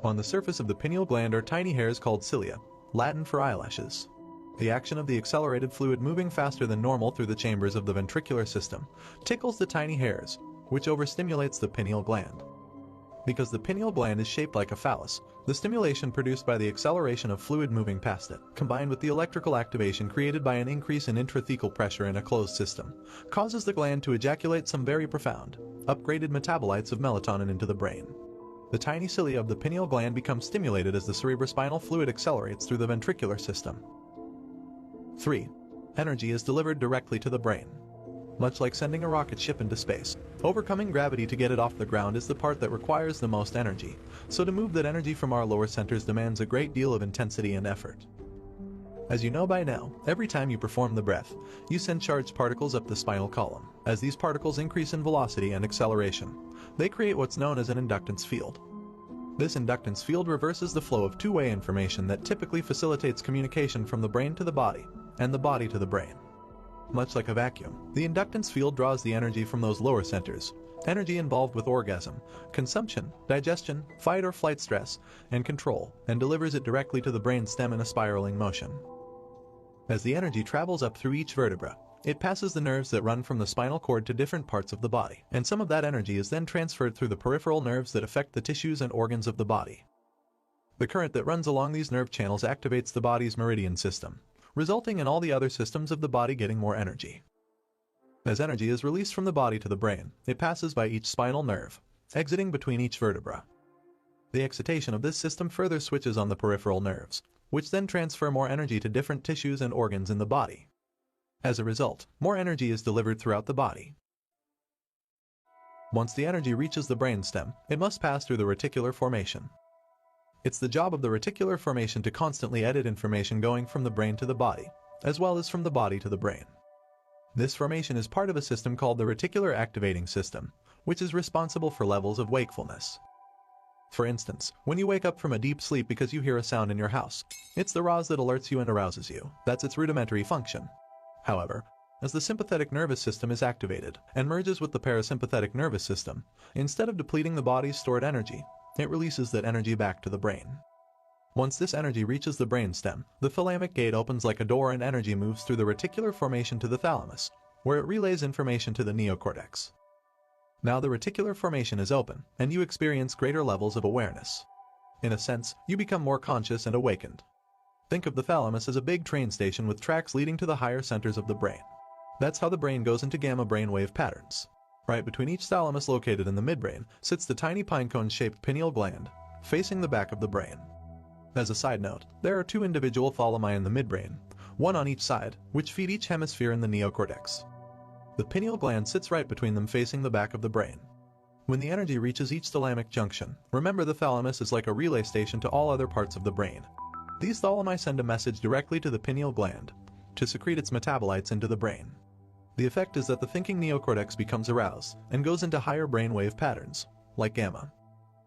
On the surface of the pineal gland are tiny hairs called cilia, Latin for eyelashes. The action of the accelerated fluid moving faster than normal through the chambers of the ventricular system tickles the tiny hairs, which overstimulates the pineal gland. Because the pineal gland is shaped like a phallus, the stimulation produced by the acceleration of fluid moving past it, combined with the electrical activation created by an increase in intrathecal pressure in a closed system, causes the gland to ejaculate some very profound, upgraded metabolites of melatonin into the brain. The tiny cilia of the pineal gland become stimulated as the cerebrospinal fluid accelerates through the ventricular system. 3. Energy is delivered directly to the brain. Much like sending a rocket ship into space, overcoming gravity to get it off the ground is the part that requires the most energy, so to move that energy from our lower centers demands a great deal of intensity and effort. As you know by now, every time you perform the breath, you send charged particles up the spinal column. As these particles increase in velocity and acceleration, they create what's known as an inductance field. This inductance field reverses the flow of two-way information that typically facilitates communication from the brain to the body, and the body to the brain. Much like a vacuum, the inductance field draws the energy from those lower centers, energy involved with orgasm, consumption, digestion, fight or flight stress, and control, and delivers it directly to the brain stem in a spiraling motion. As the energy travels up through each vertebra, it passes the nerves that run from the spinal cord to different parts of the body, and some of that energy is then transferred through the peripheral nerves that affect the tissues and organs of the body. The current that runs along these nerve channels activates the body's meridian system, resulting in all the other systems of the body getting more energy. As energy is released from the body to the brain, it passes by each spinal nerve, exiting between each vertebra. The excitation of this system further switches on the peripheral nerves, which then transfer more energy to different tissues and organs in the body. As a result, more energy is delivered throughout the body. Once the energy reaches the brainstem, it must pass through the reticular formation. It's the job of the reticular formation to constantly edit information going from the brain to the body, as well as from the body to the brain. This formation is part of a system called the reticular activating system, which is responsible for levels of wakefulness. For instance, when you wake up from a deep sleep because you hear a sound in your house, it's the RAS that alerts you and arouses you. That's its rudimentary function. However, as the sympathetic nervous system is activated and merges with the parasympathetic nervous system, instead of depleting the body's stored energy, it releases that energy back to the brain. Once this energy reaches the brainstem, the thalamic gate opens like a door and energy moves through the reticular formation to the thalamus, where it relays information to the neocortex. Now the reticular formation is open, and you experience greater levels of awareness. In a sense, you become more conscious and awakened. Think of the thalamus as a big train station with tracks leading to the higher centers of the brain. That's how the brain goes into gamma brainwave patterns. Right between each thalamus located in the midbrain sits the tiny pinecone-shaped pineal gland, facing the back of the brain. As a side note, there are two individual thalami in the midbrain, one on each side, which feed each hemisphere in the neocortex. The pineal gland sits right between them facing the back of the brain. When the energy reaches each thalamic junction, remember the thalamus is like a relay station to all other parts of the brain. These thalami send a message directly to the pineal gland to secrete its metabolites into the brain. The effect is that the thinking neocortex becomes aroused and goes into higher brainwave patterns, like gamma.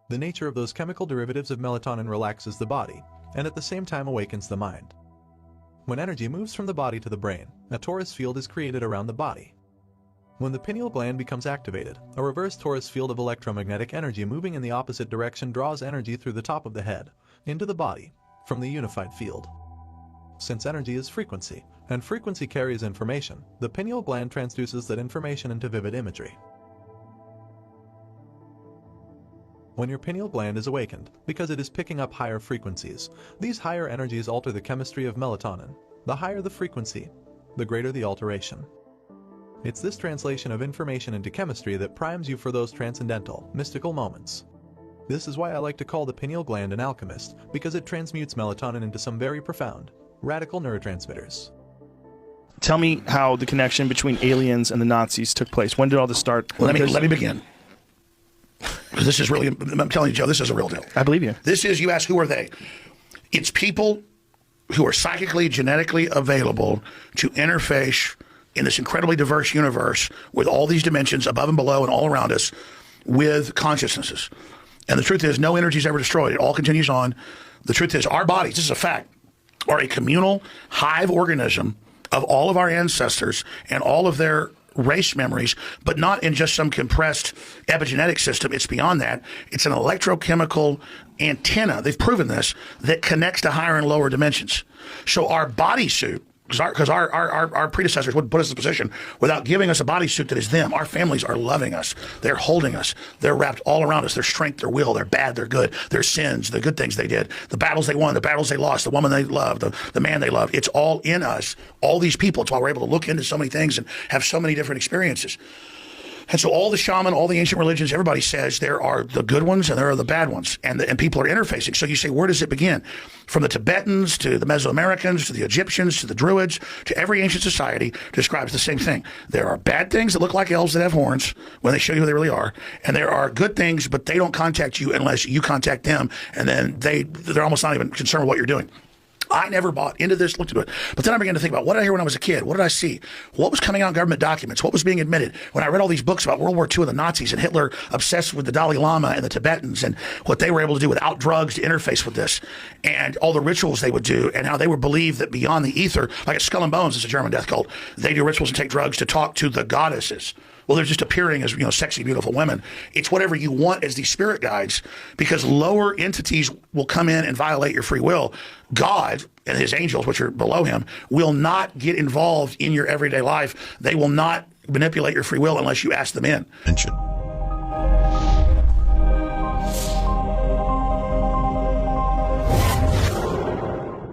The nature of those chemical derivatives of melatonin relaxes the body, and at the same time awakens the mind. When energy moves from the body to the brain, a torus field is created around the body. When the pineal gland becomes activated, a reverse torus field of electromagnetic energy moving in the opposite direction draws energy through the top of the head, into the body, from the unified field. Since energy is frequency, and frequency carries information, the pineal gland transduces that information into vivid imagery. When your pineal gland is awakened, because it is picking up higher frequencies, these higher energies alter the chemistry of melatonin. The higher the frequency, the greater the alteration. It's this translation of information into chemistry that primes you for those transcendental, mystical moments. This is why I like to call the pineal gland an alchemist, because it transmutes melatonin into some very profound, radical neurotransmitters. Tell me how the connection between aliens and the Nazis took place. When did all this start? Let me begin. Because this is really, I'm telling you, Joe, this is a real deal. I believe you. This is, you ask, who are they? It's people who are psychically, genetically available to interface in this incredibly diverse universe with all these dimensions above and below and all around us with consciousnesses. And the truth is, no energy is ever destroyed. It all continues on. The truth is, our bodies, this is a fact, are a communal hive organism of all of our ancestors and all of their race memories, but not in just some compressed epigenetic system. It's beyond that. It's an electrochemical antenna, they've proven this, that connects to higher and lower dimensions. So our bodysuit, because our predecessors would put us in a position without giving us a bodysuit that is them. Our families are loving us. They're holding us. They're wrapped all around us. Their strength, their will, their bad, their good, their sins, the good things they did, the battles they won, the battles they lost, the woman they loved, the man they loved. It's all in us, all these people. It's why we're able to look into so many things and have so many different experiences. And so all the shaman, all the ancient religions, everybody says there are the good ones and there are the bad ones, and people are interfacing. So you say, where does it begin? From the Tibetans to the Mesoamericans to the Egyptians to the Druids to every ancient society describes the same thing. There are bad things that look like elves that have horns when they show you who they really are, and there are good things, but they don't contact you unless you contact them, and then they're almost not even concerned with what you're doing. I never bought into this, looked into it. But then I began to think about, what did I hear when I was a kid? What did I see? What was coming out in government documents? What was being admitted? When I read all these books about World War II and the Nazis and Hitler obsessed with the Dalai Lama and the Tibetans and what they were able to do without drugs to interface with this, and all the rituals they would do, and how they would believe that beyond the ether, like at Skull and Bones, it's a German death cult, they do rituals and take drugs to talk to the goddesses. Well, they're just appearing as, sexy, beautiful women. It's whatever you want as these spirit guides, because lower entities will come in and violate your free will. God and his angels, which are below him, will not get involved in your everyday life. They will not manipulate your free will unless you ask them in.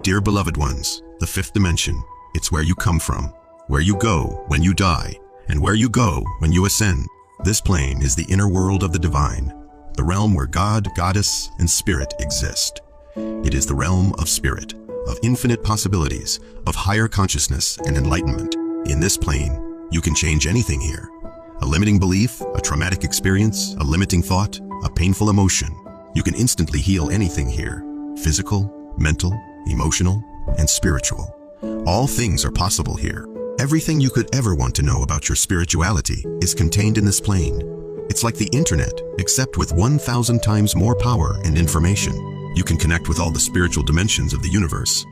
Dear beloved ones, the fifth dimension, it's where you come from, where you go when you die, and where you go when you ascend. This plane is the inner world of the divine, the realm where God, Goddess, and Spirit exist. It is the realm of spirit, of infinite possibilities, of higher consciousness and enlightenment. In this plane, you can change anything here. A limiting belief, a traumatic experience, a limiting thought, a painful emotion. You can instantly heal anything here. Physical, mental, emotional, and spiritual. All things are possible here. Everything you could ever want to know about your spirituality is contained in this plane. It's like the internet, except with 1,000 times more power and information. You can connect with all the spiritual dimensions of the universe.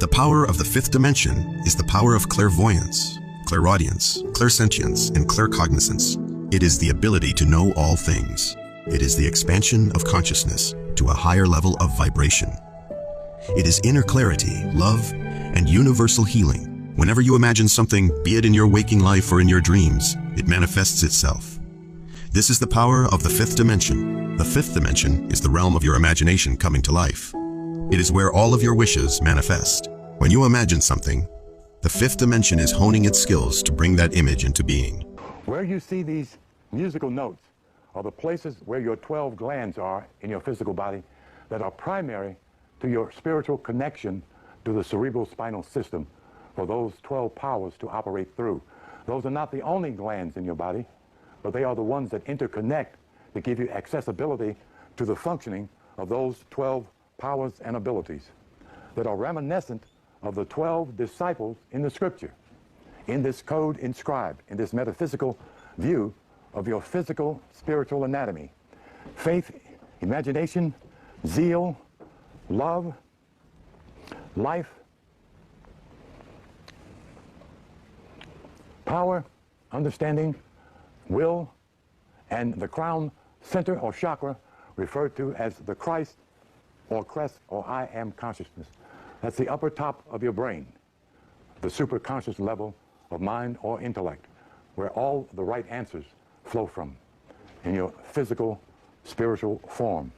The power of the fifth dimension is the power of clairvoyance, clairaudience, clairsentience, and claircognizance. It is the ability to know all things. It is the expansion of consciousness to a higher level of vibration. It is inner clarity, love, and universal healing. Whenever you imagine something, be it in your waking life or in your dreams, it manifests itself. This is the power of the fifth dimension. The fifth dimension is the realm of your imagination coming to life. It is where all of your wishes manifest. When you imagine something, the fifth dimension is honing its skills to bring that image into being. Where you see these musical notes are the places where your 12 glands are in your physical body that are primary to your spiritual connection to the cerebral spinal system, for those 12 powers to operate through. Those are not the only glands in your body, but they are the ones that interconnect to give you accessibility to the functioning of those 12 powers and abilities that are reminiscent of the 12 disciples in the scripture, in this code inscribed, in this metaphysical view of your physical, spiritual anatomy. Faith, imagination, zeal, love, life, power, understanding, will, and the crown center or chakra referred to as the Christ or crest or I am consciousness. That's the upper top of your brain, the superconscious level of mind or intellect, where all the right answers flow from in your physical, spiritual form.